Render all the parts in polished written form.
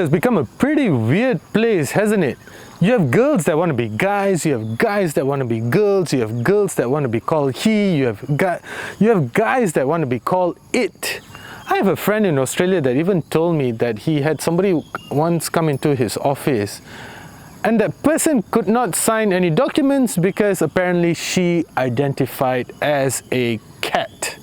has become a pretty weird place, hasn't it? You have girls that want to be guys, you have guys that want to be girls, you have girls that want to be called he, you have guys that want to be called it. I have a friend in Australia that even told me that he had somebody once come into his office and that person could not sign any documents because apparently she identified as a cat.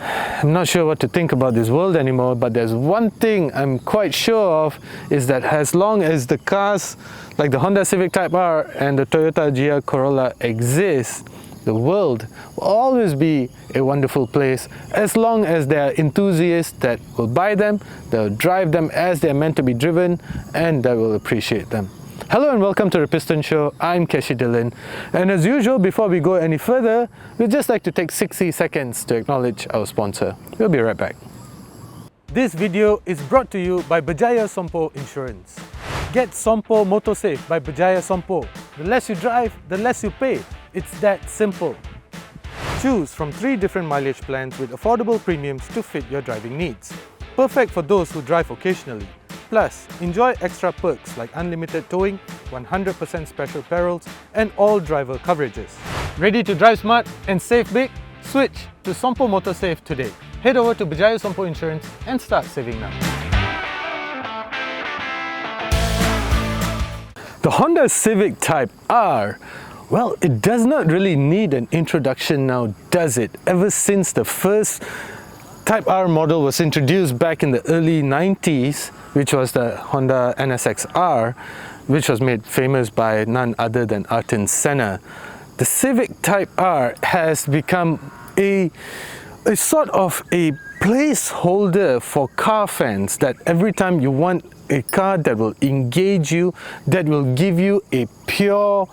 I'm not sure what to think about this world anymore, but there's one thing I'm quite sure of, is that as long as the cars like the Honda Civic Type R and the Toyota GR Corolla exist, the world will always be a wonderful place as long as there are enthusiasts that will buy them, they'll drive them as they're meant to be driven, and that will appreciate them. Hello and welcome to The Piston Show. I'm Keshi Dillon, and as usual, before we go any further, we'd just like to take 60 seconds to acknowledge our sponsor. We'll be right back. This video is brought to you by Berjaya Sompo Insurance. Get Sompo Motosafe by Berjaya Sompo. The less you drive, the less you pay. It's that simple. Choose from 3 different mileage plans with affordable premiums to fit your driving needs. Perfect for those who drive occasionally. Plus, enjoy extra perks like unlimited towing, 100% special perils, and all driver coverages. Ready to drive smart and save big? Switch to Sompo Motosafe today. Head over to Berjaya Sompo Insurance and start saving now. The Honda Civic Type R, well, it does not really need an introduction now, does it? Ever since the first Type R model was introduced back in the early 90s, which was the Honda NSX-R, which was made famous by none other than Ayrton Senna. The Civic Type R has become a sort of a placeholder for car fans, that every time you want a car that will engage you, that will give you a pure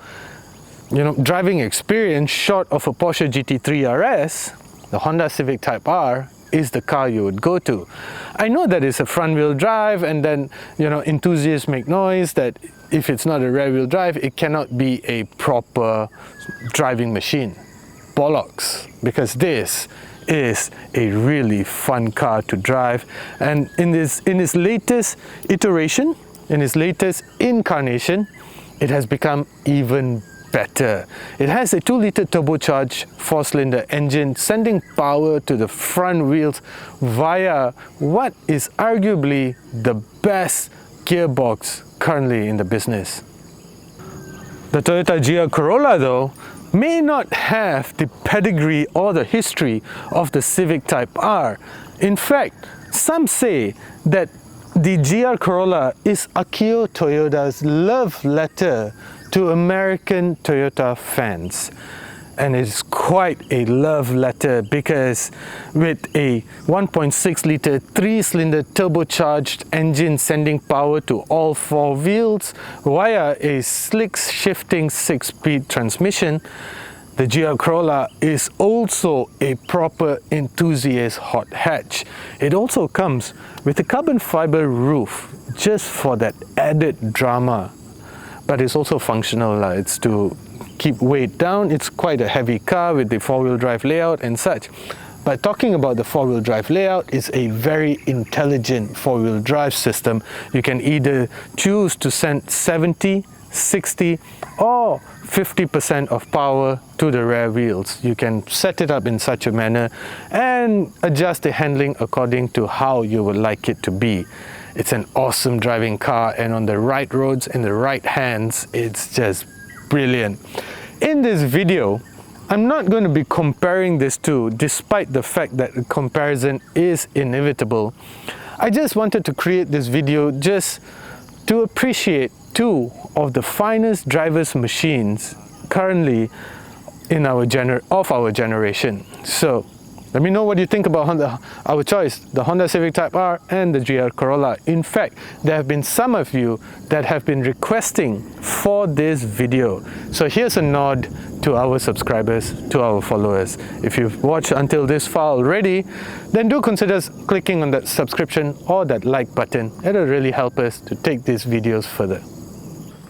driving experience short of a Porsche GT3 RS, the Honda Civic Type R is the car you would go to. I know that it's a front-wheel drive, and then enthusiasts make noise that if it's not a rear-wheel drive, it cannot be a proper driving machine. Bollocks, because this is a really fun car to drive, and in its latest iteration, in its latest incarnation, it has become even better. It has a 2-litre turbocharged 4-cylinder engine sending power to the front wheels via what is arguably the best gearbox currently in the business. The Toyota GR Corolla, though, may not have the pedigree or the history of the Civic Type R. In fact, some say that the GR Corolla is Akio Toyoda's love letter to American Toyota fans. And it's quite a love letter, because with a 1.6-litre 3-cylinder turbocharged engine sending power to all 4 wheels via a slick shifting 6-speed transmission, the GR Corolla is also a proper enthusiast hot hatch. It also comes with a carbon fiber roof just for that added drama. But it's also functional. It's to keep weight down. It's quite a heavy car with the 4-wheel drive layout and such. But talking about the 4-wheel drive layout, it's a very intelligent 4-wheel drive system. You can either choose to send 70, 60 or 50% of power to the rear wheels. You can set it up in such a manner and adjust the handling according to how you would like it to be. It's an awesome driving car, and on the right roads, in the right hands, it's just brilliant. In this video, I'm not going to be comparing this to, despite the fact that the comparison is inevitable. I just wanted to create this video just to appreciate 2 of the finest driver's machines currently in our generation. So let me know what you think about our choice, the Honda Civic Type R and the GR Corolla. In fact, there have been some of you that have been requesting for this video. So here's a nod to our subscribers, to our followers. If you've watched until this far already, then do consider clicking on that subscription or that like button. It'll really help us to take these videos further.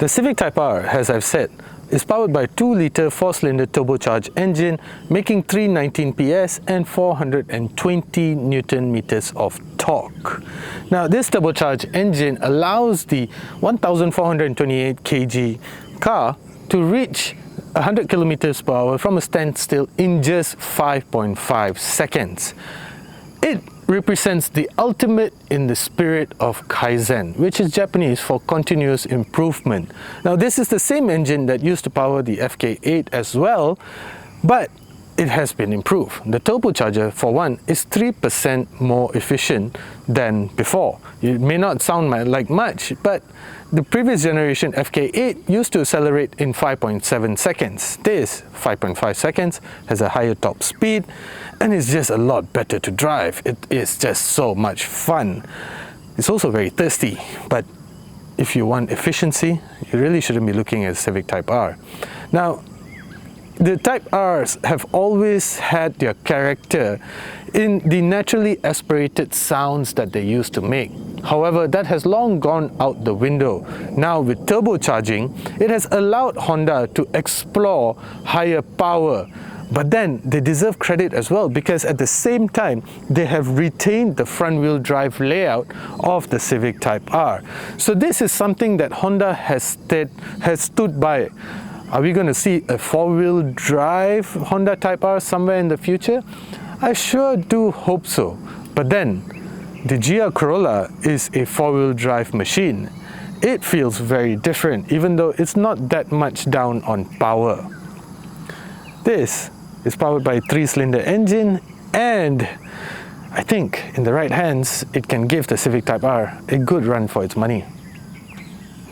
The Civic Type R, as I've said, is powered by a 2-litre 4-cylinder turbocharged engine, making 319 PS and 420 Newton meters of torque. Now, this turbocharged engine allows the 1,428 kg car to reach 100 kilometers per hour from a standstill in just 5.5 seconds. It represents the ultimate in the spirit of Kaizen, which is Japanese for continuous improvement. Now, this is the same engine that used to power the FK8 as well, but it has been improved. The turbocharger, for one, is 3% more efficient than before. It may not sound like much, but the previous generation FK8 used to accelerate in 5.7 seconds. This 5.5 seconds has a higher top speed and is just a lot better to drive. It is just so much fun. It's also very thirsty, but if you want efficiency, you really shouldn't be looking at Civic Type R. Now, the Type Rs have always had their character in the naturally aspirated sounds that they used to make. However, that has long gone out the window. Now, with turbocharging, it has allowed Honda to explore higher power. But then they deserve credit as well, because at the same time they have retained the front-wheel drive layout of the Civic Type R. So this is something that Honda has stood by. Are we going to see a 4-wheel drive Honda Type R somewhere in the future? I sure do hope so. But then, the GR Corolla is a 4-wheel drive machine. It feels very different, even though it's not that much down on power. This is powered by a 3-cylinder engine, and I think in the right hands, it can give the Civic Type R a good run for its money.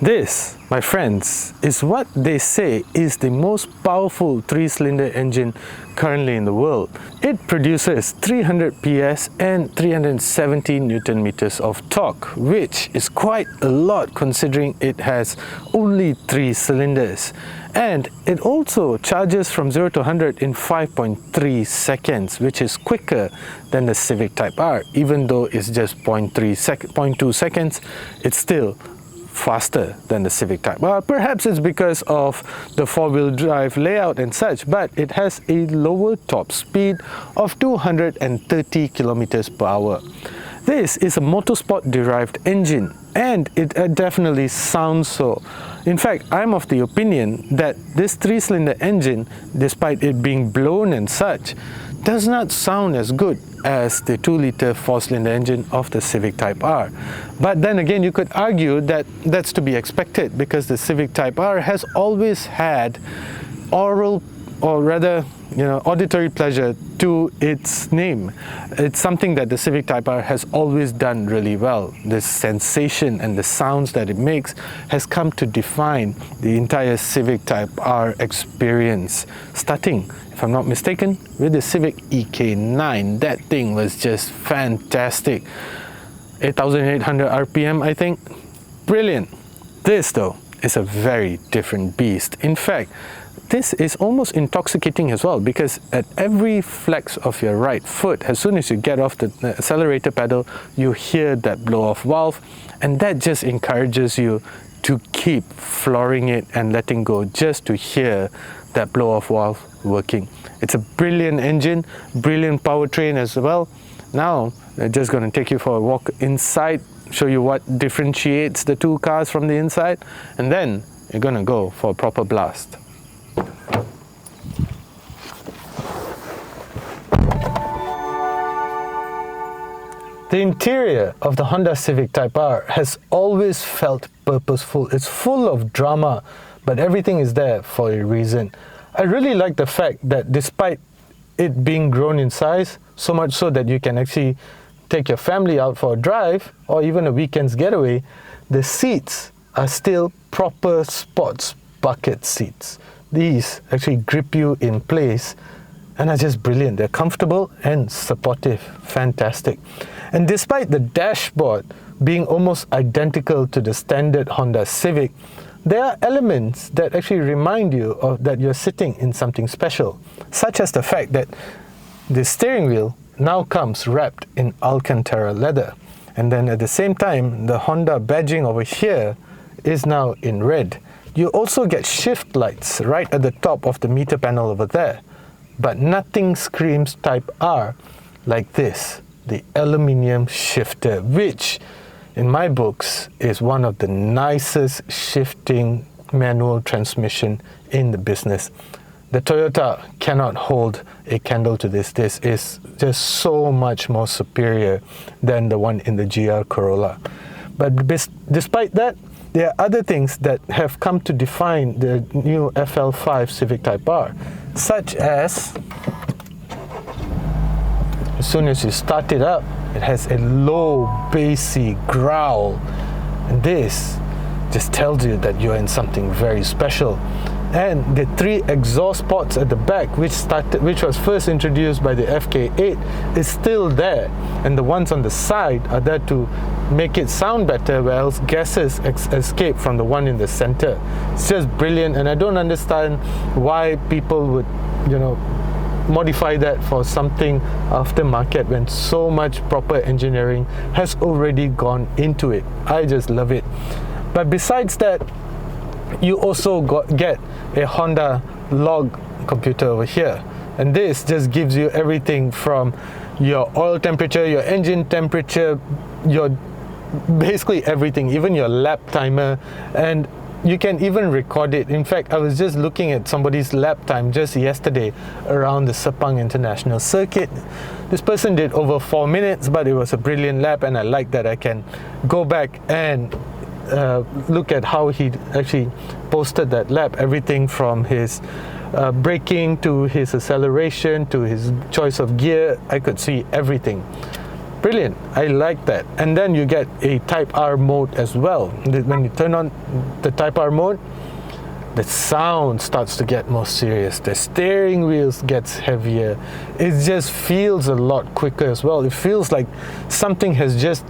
This, my friends, is what they say is the most powerful 3-cylinder engine currently in the world. It produces 300 PS and 370 Newton meters of torque, which is quite a lot considering it has only 3 cylinders. And it also charges from 0 to 100 in 5.3 seconds, which is quicker than the Civic Type R. Even though it's just 0.2 seconds, it's still faster than the Civic Type. Well, perhaps it's because of the 4-wheel drive layout and such, but it has a lower top speed of 230 kilometers per hour. This is a motorsport derived engine, and it definitely sounds so. In fact, I'm of the opinion that this 3-cylinder engine, despite it being blown and such, does not sound as good as the 2-litre 4-cylinder engine of the Civic Type R. But then again, you could argue that that's to be expected, because the Civic Type R has always had auditory pleasure to its name. It's something that the Civic Type R has always done really well. The sensation and the sounds that it makes has come to define the entire Civic Type R experience, starting, if I'm not mistaken, with the Civic EK9. That thing was just fantastic. 8,800 RPM, I think. Brilliant. This, though, is a very different beast. In fact, this is almost intoxicating as well, because at every flex of your right foot, as soon as you get off the accelerator pedal, you hear that blow-off valve, and that just encourages you to keep flooring it and letting go just to hear that blow-off valve working. It's a brilliant engine, brilliant powertrain as well. Now, I'm just going to take you for a walk inside, show you what differentiates the two cars from the inside, and then you're going to go for a proper blast. The interior of the Honda Civic Type R has always felt purposeful. It's full of drama, but everything is there for a reason. I really like the fact that despite it being grown in size, so much so that you can actually take your family out for a drive or even a weekend's getaway, the seats are still proper sports bucket seats. These actually grip you in place and are just brilliant. They're comfortable and supportive. Fantastic. And despite the dashboard being almost identical to the standard Honda Civic, there are elements that actually remind you of that you're sitting in something special, such as the fact that the steering wheel now comes wrapped in Alcantara leather. And then at the same time, the Honda badging over here is now in red, You also get shift lights right at the top of the meter panel over there. But nothing screams Type R like this, the aluminium shifter, which in my books is one of the nicest shifting manual transmission in the business. The Toyota cannot hold a candle to this. This is just so much more superior than the one in the GR Corolla. But despite that, there are other things that have come to define the new FL5 Civic Type R, such as soon as you start it up, it has a low, bassy growl. And this just tells you that you're in something very special. And the 3 exhaust ports at the back, which was first introduced by the FK8, is still there. And the ones on the side are there to make it sound better, where else gases escape from the one in the center. It's just brilliant, and I don't understand why people would, modify that for something aftermarket when so much proper engineering has already gone into it. I just love it. But besides that, you also get a Honda log computer over here, and this just gives you everything from your oil temperature, your engine temperature, your basically everything, even your lap timer, and you can even record it. In fact, I was just looking at somebody's lap time just yesterday around the Sepang International Circuit. This person did over 4 minutes, but it was a brilliant lap, and I like that I can go back and look at how he actually posted that lap, everything from his braking to his acceleration to his choice of gear. I could see everything. Brilliant, I like that. And then you get a Type R mode as well. When you turn on the Type R mode, the sound starts to get more serious. The steering wheels gets heavier. It just feels a lot quicker as well. It feels like something has just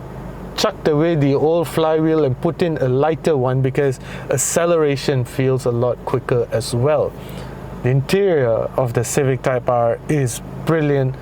chucked away the old flywheel and put in a lighter one, because acceleration feels a lot quicker as well. The interior of the Civic Type R is brilliant,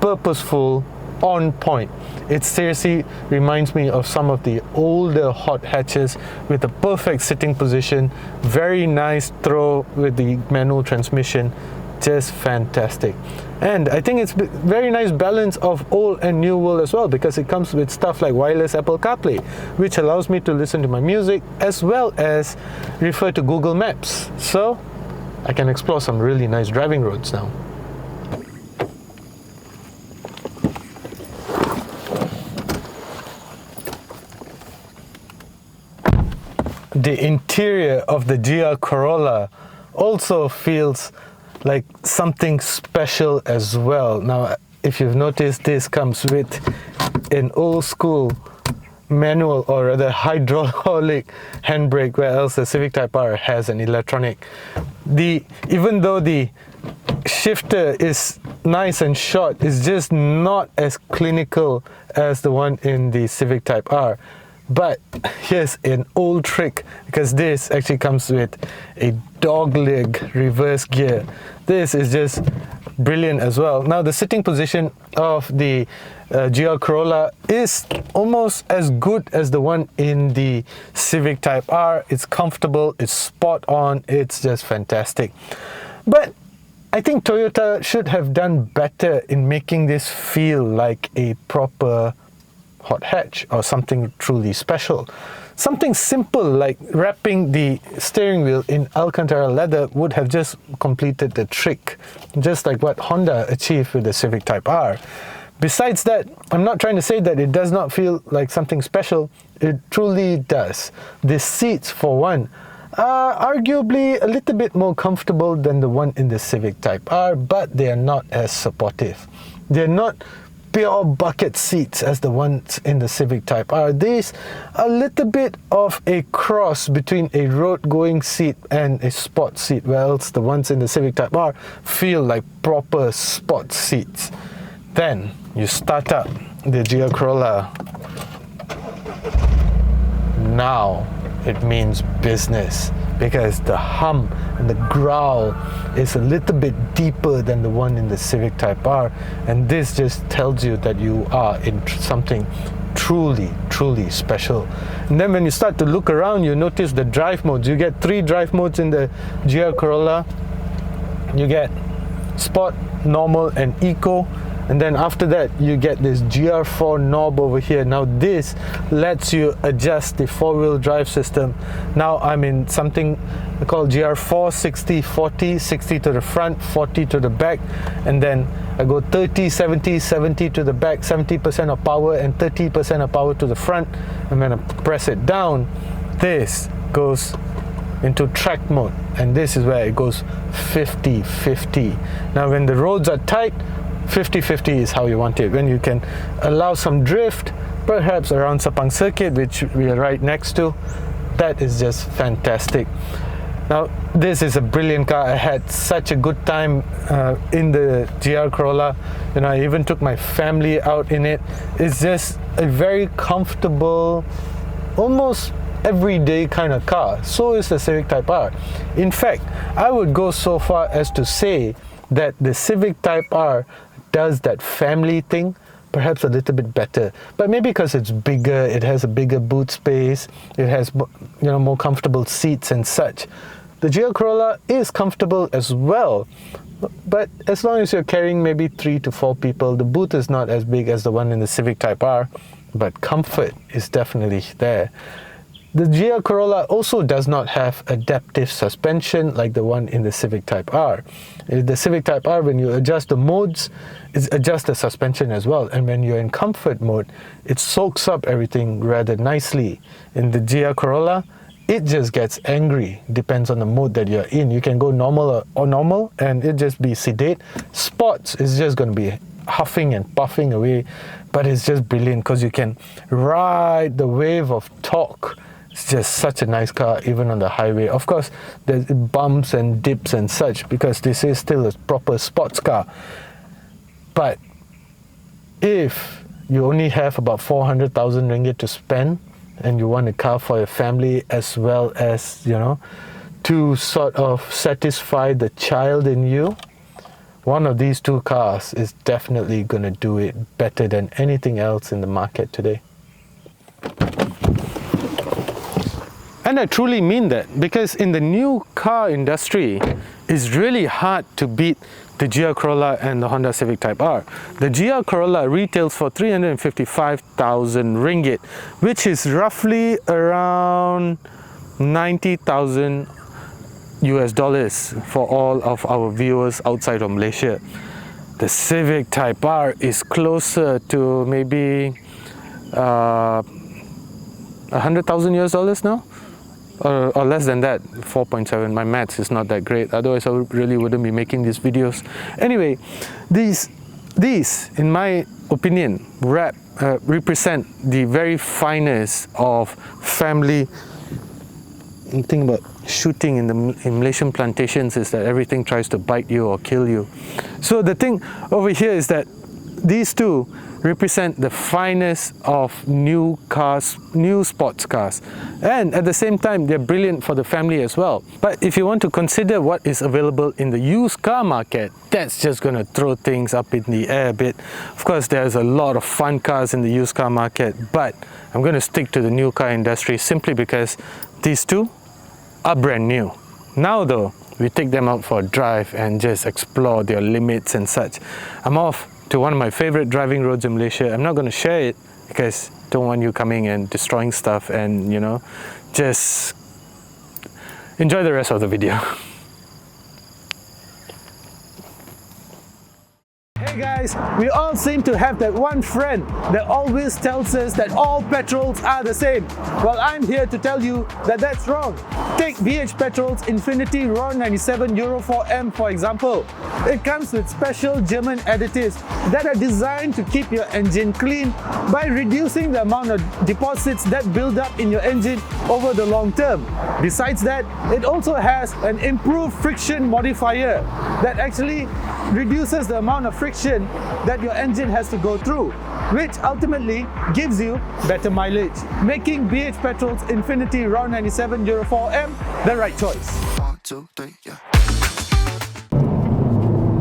purposeful, on point. It seriously reminds me of some of the older hot hatches with a perfect sitting position, very nice throw with the manual transmission, just fantastic. And I think it's very nice balance of old and new world as well, because it comes with stuff like wireless Apple CarPlay, which allows me to listen to my music as well as refer to Google Maps. So I can explore some really nice driving roads now. The interior of the GR Corolla also feels like something special as well. Now, if you've noticed, this comes with an old school manual, or rather hydraulic handbrake, where else the Civic Type R has an electronic. Even though the shifter is nice and short, it's just not as clinical as the one in the Civic Type R. But here's an old trick, because this actually comes with a dogleg reverse gear. This is just brilliant as well. Now, the sitting position of the GR Corolla is almost as good as the one in the Civic Type R. It's comfortable, it's spot on, it's just fantastic. But I think Toyota should have done better in making this feel like a proper hot hatch or something truly special. Something simple like wrapping the steering wheel in Alcantara leather would have just completed the trick, just like what Honda achieved with the Civic Type R. Besides that, I'm not trying to say that it does not feel like something special. It truly does. The seats, for one, are arguably a little bit more comfortable than the one in the Civic Type R, but they are not as supportive. They're not pure bucket seats as the ones in the Civic Type R. These are a little bit of a cross between a road-going seat and a sport seat, whereas the ones in the Civic Type R feel like proper sport seats. Then you start up the GR Corolla. Now it means business, because the hum and the growl is a little bit deeper than the one in the Civic Type R, and this just tells you that you are in something truly special. And then when you start to look around, you notice the drive modes. You get 3 drive modes in the GR Corolla. You get Sport, Normal and Eco, and then after that you get this GR4 knob over here. Now this lets you adjust the 4-wheel drive system. Now I'm in something called GR4 60/40, 60 to the front, 40 to the back, and then I go 30 70 70 to the back, 70% of power and 30% of power to the front. And when I press it down, this goes into track mode, and this is where it goes 50/50. Now when the roads are tight, 50/50 is how you want it. When you can allow some drift, perhaps around Sepang Circuit, which we are right next to, that is just fantastic. Now this is a brilliant car. I had such a good time in the GR Corolla. You know, I even took my family out in it. It's just a very comfortable, almost everyday kind of car. So is the Civic Type R. In fact, I would go so far as to say that the Civic Type R does that family thing perhaps a little bit better, but maybe because it's bigger, it has a bigger boot space, it has, you know, more comfortable seats and such. The GR Corolla is comfortable as well, but as long as you're carrying maybe 3 to 4 people, the boot is not as big as the one in the Civic Type R, but comfort is definitely there. The GR Corolla also does not have adaptive suspension like the one in the Civic Type R. The Civic Type R, when you adjust the modes, it adjusts the suspension as well. And when you're in comfort mode, it soaks up everything rather nicely. In the GR Corolla, it just gets angry. Depends on the mode that you're in. You can go normal or normal and it just be sedate. Sports is just going to be huffing and puffing away, but it's just brilliant because you can ride the wave of torque. It's just such a nice car, even on the highway. Of course, there's bumps and dips and such because this is still a proper sports car. But if you only have about 400,000 ringgit to spend and you want a car for your family as well as, you know, to sort of satisfy the child in you, one of these 2 cars is definitely going to do it better than anything else in the market today. And I truly mean that, because in the new car industry, it's really hard to beat the GR Corolla and the Honda Civic Type R. The GR Corolla retails for 355,000 ringgit, which is roughly around 90,000 US dollars for all of our viewers outside of Malaysia. The Civic Type R is closer to maybe 100,000 US dollars now, or less than that, 4.7. My maths is not that great, otherwise I really wouldn't be making these videos. Anyway, these in my opinion represent the very finest of family. The thing about shooting in Malaysian plantations is that everything tries to bite you or kill you. So the thing over here is that these 2 represent the finest of new cars, new sports cars, and at the same time they're brilliant for the family as well. But if you want to consider what is available in the used car market, that's just going to throw things up in the air a bit. Of course, there's a lot of fun cars in the used car market, but I'm going to stick to the new car industry simply because these 2 are brand new. Now though, we take them out for a drive and just explore their limits and such. I'm off to one of my favorite driving roads in Malaysia. I'm not going to share it because I don't want you coming and destroying stuff, and, you know, just enjoy the rest of the video. Hey guys, we all seem to have that one friend that always tells us that all petrols are the same. Well, I'm here to tell you that that's wrong. Take BH Petrol's Infinity Raw 97 Euro 4M for example. It comes with special German additives that are designed to keep your engine clean by reducing the amount of deposits that build up in your engine over the long term. Besides that, it also has an improved friction modifier that actually reduces the amount of friction that your engine has to go through, which ultimately gives you better mileage, making BH Petrol's Infinity Raw 97 Euro 4M the right choice. 1, 2, 3, yeah.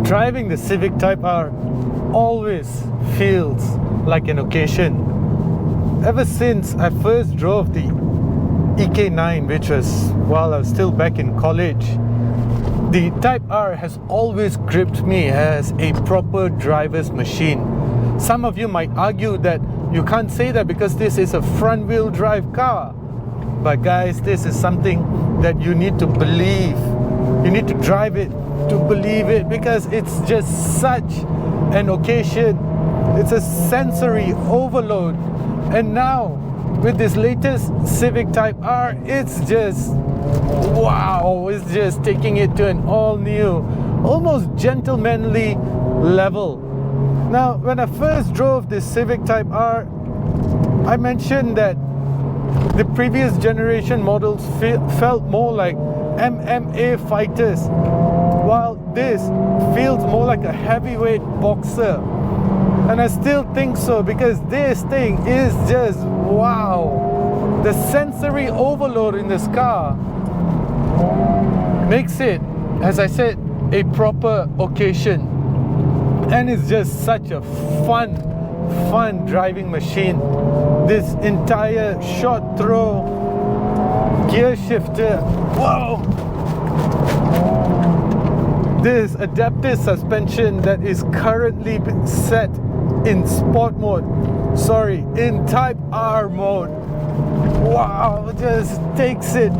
Driving the Civic Type R always feels like an occasion. ever since I first drove the EK9, which was while I was still back in college, the Type R has always gripped me as a proper driver's machine. Some of you might argue that you can't say that because this is a front-wheel drive car. But guys, this is something that you need to believe. You need to drive it to believe it, because it's just such an occasion. It's a sensory overload. And now, with this latest Civic Type R, it's just wow, it's just taking it to an all-new, almost gentlemanly level. Now, when I first drove this Civic Type R, I mentioned that the previous generation models felt more like MMA fighters, while this feels more like a heavyweight boxer. And I still think so, because this thing is just wow. The sensory overload in this car makes it, as I said, a proper occasion. And it's just such a fun driving machine. This entire short throw gear shifter, whoa! This adaptive suspension that is currently set in sport mode, sorry, in Type R mode. Wow, just takes it.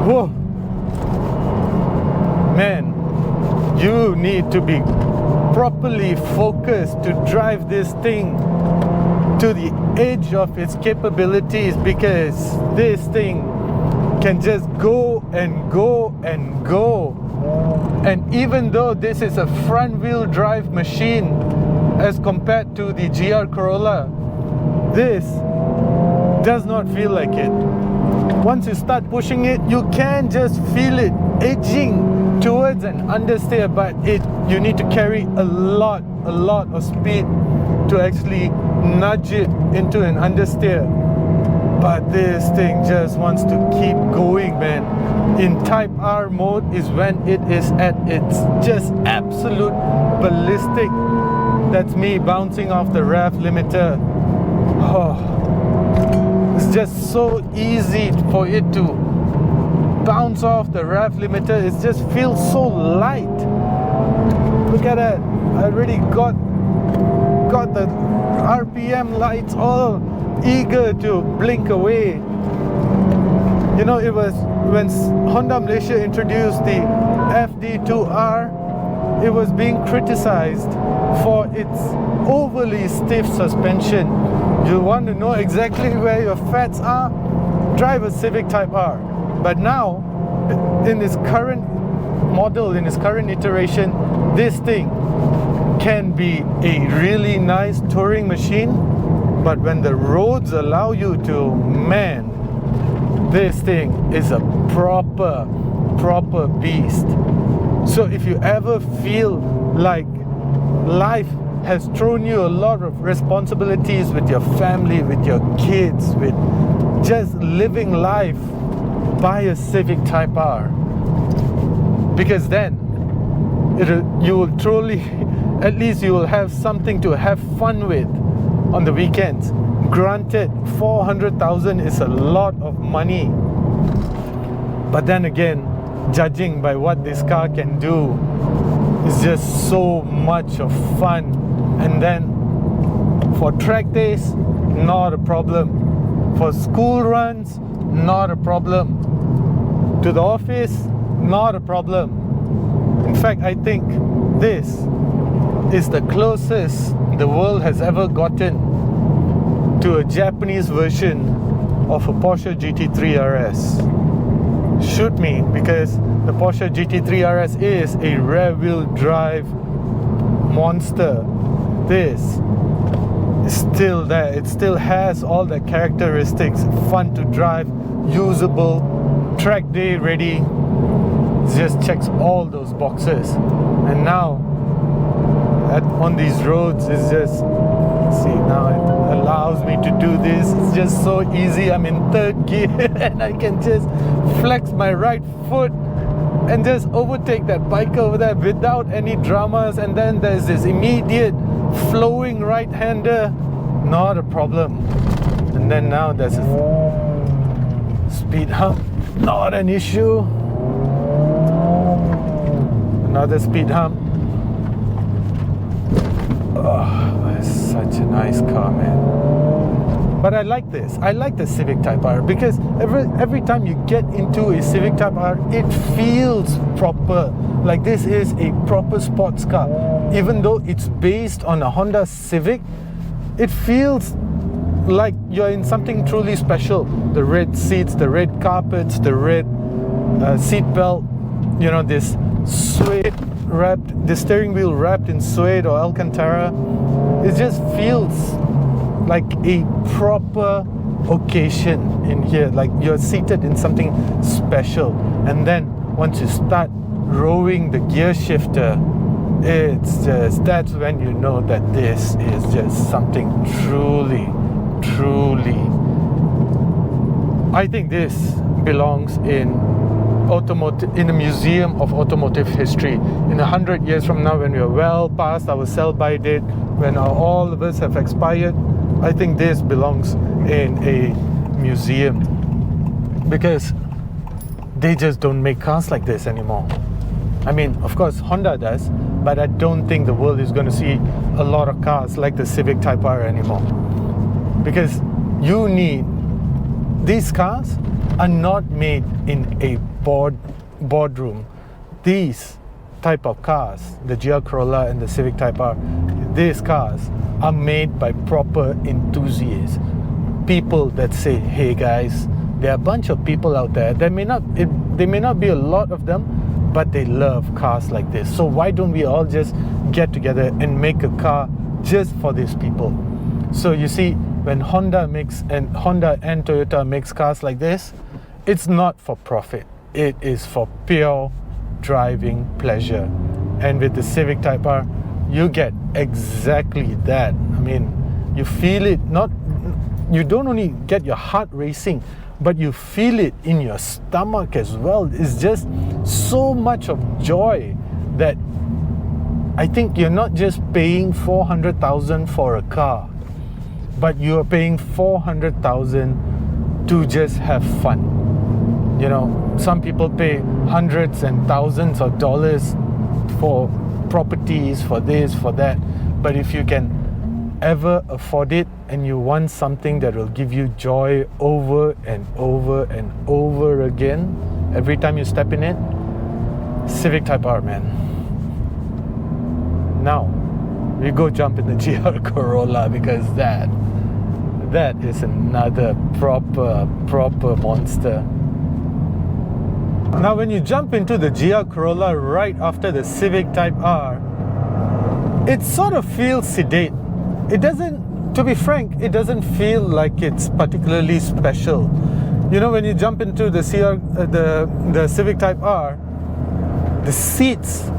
Whoa. Man, you need to be properly focused to drive this thing to the edge of its capabilities, because this thing can just go and go and go. And even though this is a front-wheel drive machine as compared to the GR Corolla, this does not feel like it. Once you start pushing it, you can just feel it edging towards an understeer, but you need to carry a lot of speed to actually nudge it into an understeer. But this thing just wants to keep going, man. In Type R mode is when it is at its just absolute ballistic. That's me bouncing off the rev limiter. Oh, it's just so easy for it to bounce off the rev limiter. It just feels so light. Look at that. I already got the RPM lights all eager to blink away. You know, it was when Honda Malaysia introduced the FD2R, it was being criticized for its overly stiff suspension. You want to know exactly where your fats are? Drive a Civic Type R. But now, in its current model, in its current iteration, this thing can be a really nice touring machine, but when the roads allow you to, man, this thing is a proper beast. So if you ever feel like life has thrown you a lot of responsibilities with your family, with your kids, with just living life, buy a Civic Type R. Because then you will truly, at least you will have something to have fun with on the weekends. Granted, 400,000 is a lot of money, but then again, judging by what this car can do, it's just so much of fun. And then for track days, not a problem. For school runs, not a problem. To the office, not a problem. In fact, I think this is the closest the world has ever gotten to a Japanese version of a Porsche GT3 RS. Shoot me, because the Porsche GT3 RS is a rear-wheel drive monster. This is still there. It still has all the characteristics. Fun to drive, usable, track day ready. It just checks all those boxes. And now on these roads, it's just, see, now it allows me to do this. It's just so easy. I'm in third gear and I can just flex my right foot and just overtake that bike over there without any dramas. And then there's this immediate flowing right-hander. Not a problem. and then now there's a speed hump, not an issue. Another speed hump. Oh, it's such a nice car, man. But I like this. I like the Civic Type R because every time you get into a Civic Type R, it feels proper. Like this is a proper sports car. Even though it's based on a Honda Civic, it feels like you're in something truly special. The red seats, the red carpets, the red seat belt, you know, this suede wrapped, the steering wheel wrapped in suede or Alcantara. It just feels like a proper occasion in here, like you're seated in something special. And then once you start rowing the gear shifter, it's just, that's when you know that this is just something truly, I think this belongs in automotive, in a museum of automotive history. In 100 years from now, when we are well past our sell-by date, when all of us have expired, I think this belongs in a museum because they just don't make cars like this anymore. I mean, of course, Honda does, but I don't think the world is going to see a lot of cars like the Civic Type R anymore. Because you need, these cars are not made in a boardroom. These type of cars, the GR Corolla and the Civic Type R, these cars are made by proper enthusiasts. People that say, hey guys, there are a bunch of people out there, there may not be a lot of them, but they love cars like this. So why don't we all just get together and make a car just for these people? So you see, when Honda and Toyota makes cars like this, it's not for profit. It is for pure driving pleasure. And with the Civic Type R, you get exactly that. I mean, you feel it, you don't only get your heart racing, but you feel it in your stomach as well. It's just so much of joy that I think you're not just paying $400,000 for a car, but you're paying $400,000 to just have fun. You know, some people pay hundreds and thousands of dollars for properties, for this, for that. But if you can ever afford it and you want something that will give you joy over and over and over again, every time you step in it, Civic Type R, man. Now, we go jump in the GR Corolla because that is another proper monster. Now when you jump into the GR Corolla right after the Civic Type R, it sort of feels sedate. It doesn't, to be frank, it doesn't feel like it's particularly special. You know, when you jump into the Civic Type R, the seats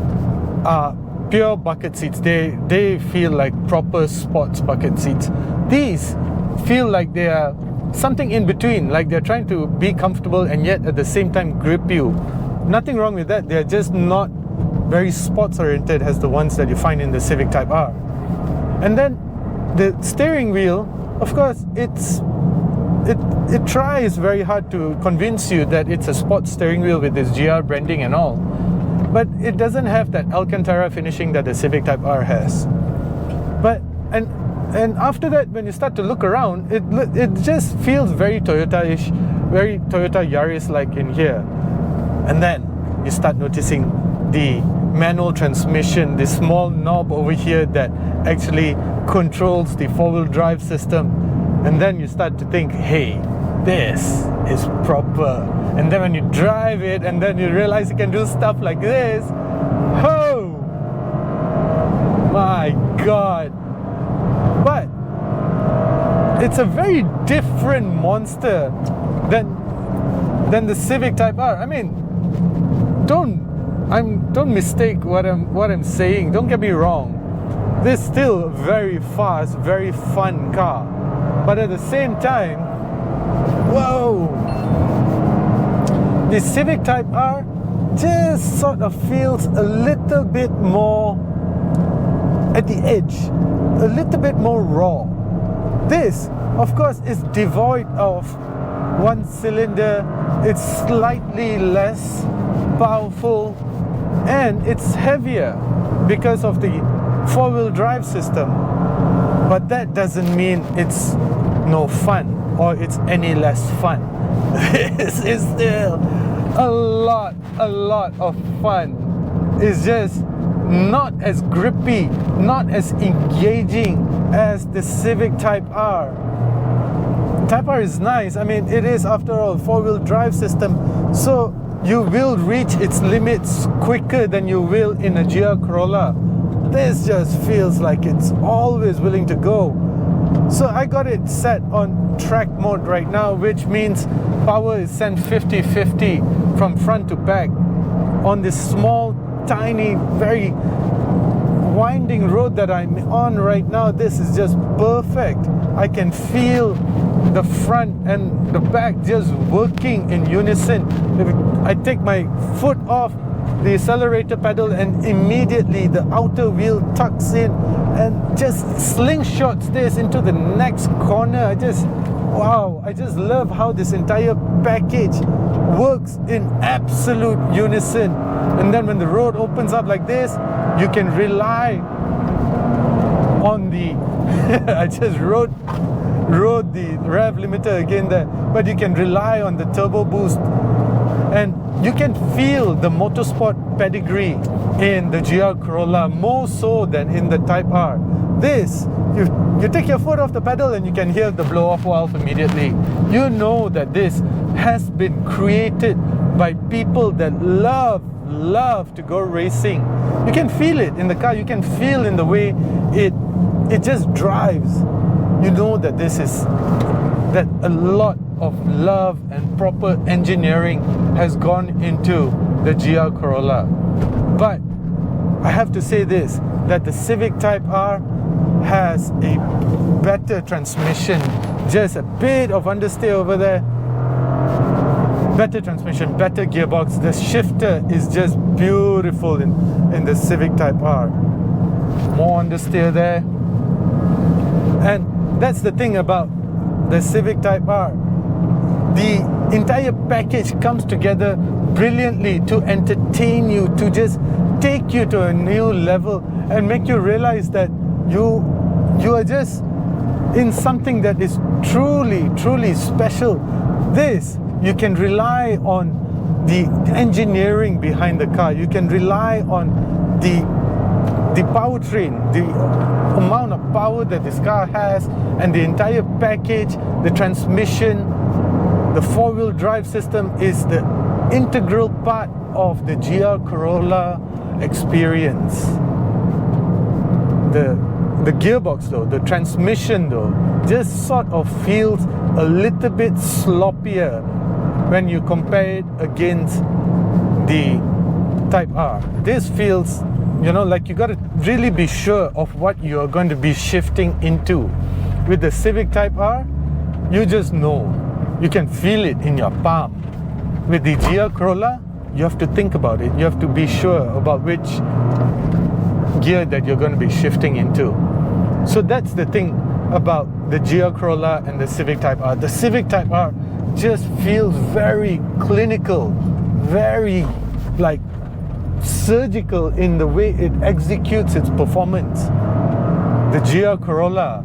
are pure bucket seats. They feel like proper sports bucket seats. These feel like they are something in between, like they're trying to be comfortable and yet at the same time grip you. Nothing wrong with that. They're just not very sports oriented as the ones that you find in the Civic Type R. And then the steering wheel, of course, it tries very hard to convince you that it's a sports steering wheel with this GR branding and all, but it doesn't have that Alcantara finishing that the Civic Type R has. But and after that, when you start to look around, it just feels very Toyota-ish, very Toyota Yaris-like in here. And then you start noticing the manual transmission, this small knob over here that actually controls the four-wheel drive system. And then you start to think, hey, this is proper. And then when you drive it and then you realize you can do stuff like this, oh my God. But it's a very different monster than the Civic Type R. I mean, don't mistake what I'm saying. Don't get me wrong. This is still a very fast, very fun car. But at the same time, whoa! The Civic Type R just sort of feels a little bit more at the edge, a little bit more raw. This Of course, it's devoid of one cylinder, it's slightly less powerful, and it's heavier because of the four-wheel drive system. But that doesn't mean it's no fun or it's any less fun. This is still a lot of fun. It's just not as grippy, not as engaging as the Civic Type R. Type R is nice. I mean, it is, after all, a four-wheel drive system, so you will reach its limits quicker than you will in a GR Corolla. This just feels like it's always willing to go. So I got it set on track mode right now, which means power is sent 50-50 from front to back. On this small, tiny, very winding road that I'm on right now, this is just perfect. I can feel the front and the back just working in unison. If I take my foot off the accelerator pedal and immediately the outer wheel tucks in and just slingshots this into the next corner. Wow, I just love how this entire package works in absolute unison. And then when the road opens up like this, you can rely on the I just rode the rev limiter again there, but you can rely on the turbo boost, and you can feel the motorsport pedigree in the GR Corolla more so than in the Type R. This, you take your foot off the pedal and you can hear the blow-off valve immediately. You know that this has been created by people that love to go racing. You can feel it in the car. You can feel in the way it just drives. You know that that a lot of love and proper engineering has gone into the GR Corolla. But I have to say this, that the Civic Type R has a better transmission, just a bit of understeer over there. Better transmission, better gearbox. The shifter is just beautiful in the Civic Type R. More understeer there. And that's the thing about the Civic Type R. The entire package comes together brilliantly to entertain you, to just take you to a new level and make you realize that you are just in something that is truly special. This, you can rely on the engineering behind the car. You can rely on the powertrain, the amount of power that this car has, and the entire package, the transmission, the four-wheel drive system is the integral part of the GR Corolla experience. The gearbox though, the transmission though, just sort of feels a little bit sloppier when you compare it against the Type R. This feels, like you got to really be sure of what you're going to be shifting into. With the Civic Type R, you just know. You can feel it in your palm. With the GR Corolla, you have to think about it. You have to be sure about which gear that you're going to be shifting into. So that's the thing about the GR Corolla and the Civic Type R. The Civic Type R just feels very clinical, very surgical in the way it executes its performance. The GR Corolla,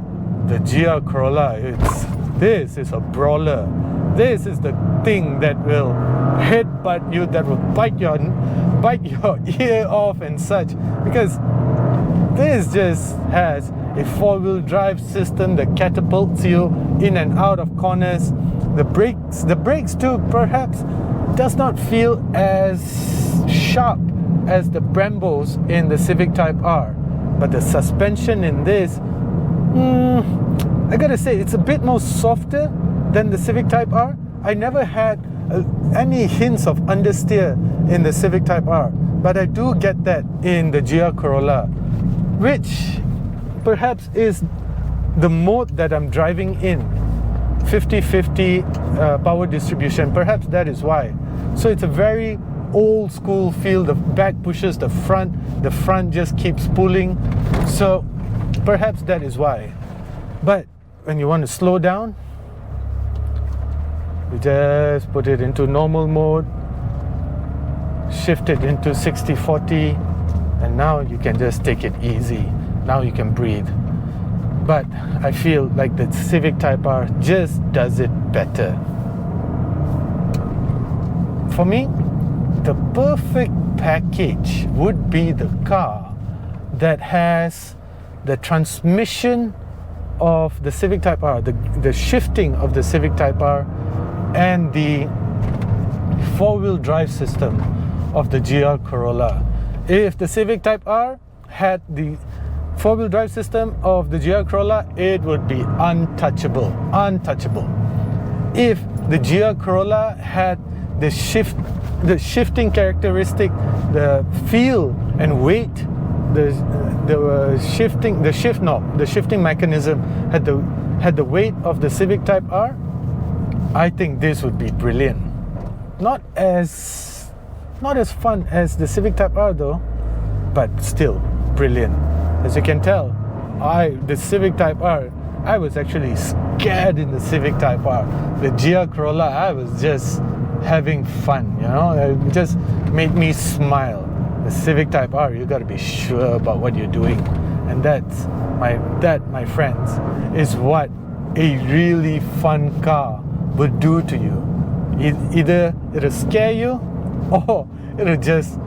this is a brawler. This is the thing that will headbutt you, that will bite your ear off and such, because this just has a four-wheel drive system that catapults you in and out of corners. The brakes too, perhaps, does not feel as sharp as the Brembos in the Civic Type R, but the suspension in this, I gotta say, it's a bit more softer than the Civic Type R. I never had any hints of understeer in the Civic Type R, but I do get that in the GR Corolla, which perhaps is the mode that I'm driving in, 50-50 power distribution. Perhaps that is why. So it's a very old school feel. The back pushes the front just keeps pulling. So perhaps that is why. But when you want to slow down, you just put it into normal mode, shift it into 60/40, and now you can just take it easy. Now you can breathe. But I feel like the Civic Type R just does it better. For me, the perfect package would be the car that has the transmission of the Civic Type R, the shifting of the Civic Type R, and the four-wheel drive system of the GR Corolla. If the Civic Type R had the four-wheel drive system of the GR Corolla, it would be untouchable. If the GR Corolla had the shifting characteristic, the feel and weight, the shifting mechanism had the weight of the Civic Type R, I think this would be brilliant. Not as fun as the Civic Type R though, but still brilliant. As you can tell, the Civic Type R, I was actually scared in the Civic Type R. The GR Corolla, I was just having fun, you know, it just made me smile. The Civic Type R, you got to be sure about what you're doing, and that, my friends, is what a really fun car would do to you. Either it'll scare you, or it'll just,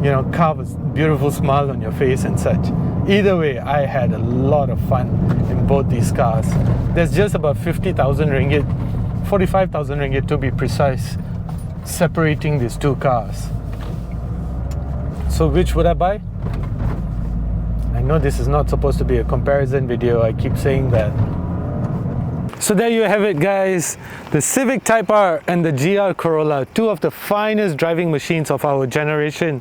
you know, carve a beautiful smile on your face and such. Either way, I had a lot of fun in both these cars. There's just about 50,000 ringgit, 45,000 ringgit to be precise, separating these two cars. So which would I buy? I know this is not supposed to be a comparison video, I keep saying that. So there you have it, guys. The Civic Type R and the GR Corolla, two of the finest driving machines of our generation.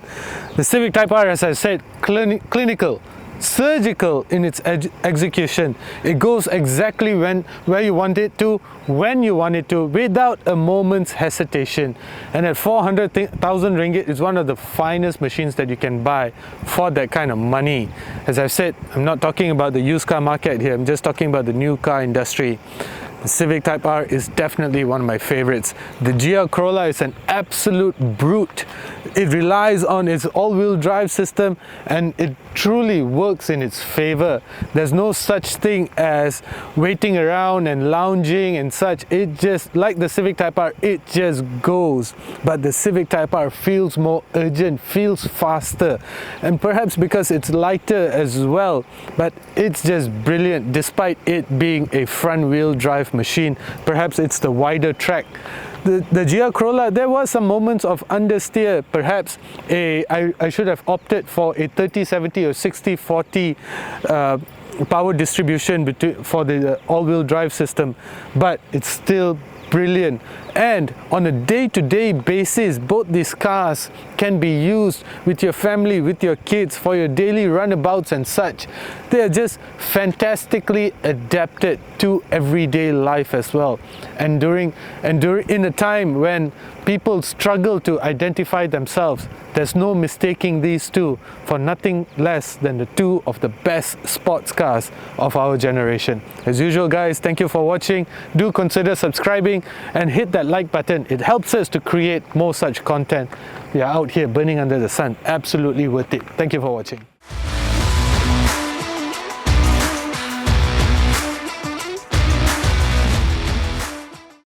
The Civic Type R, as I said, clinical, surgical in its execution. It goes exactly where you want it to, when you want it to, without a moment's hesitation. And at 400,000 ringgit, it's one of the finest machines that you can buy for that kind of money. As I've said, I'm not talking about the used car market here, I'm just talking about the new car industry. The Civic Type R is definitely one of my favorites. The GR Corolla is an absolute brute. It relies on its all-wheel drive system, and it truly works in its favor. There's no such thing as waiting around and lounging and such. It just, like the Civic Type R, it just goes. But the Civic Type R feels more urgent, feels faster, and perhaps because it's lighter as well, but it's just brilliant despite it being a front-wheel drive machine. Perhaps it's the wider track. The GR Corolla, there was some moments of understeer. Perhaps I should have opted for a 30-70 or 60-40 power distribution for the all-wheel drive system, but it's still brilliant. And on a day-to-day basis, both these cars can be used with your family, with your kids, for your daily runabouts and such. They are just fantastically adapted to everyday life as well. And in a time when people struggle to identify themselves, there's no mistaking these two for nothing less than the two of the best sports cars of our generation. As usual, guys, thank you for watching. Do consider subscribing and hit that like button. It helps us to create more such content. We are out here burning under the sun. Absolutely worth it. Thank you for watching.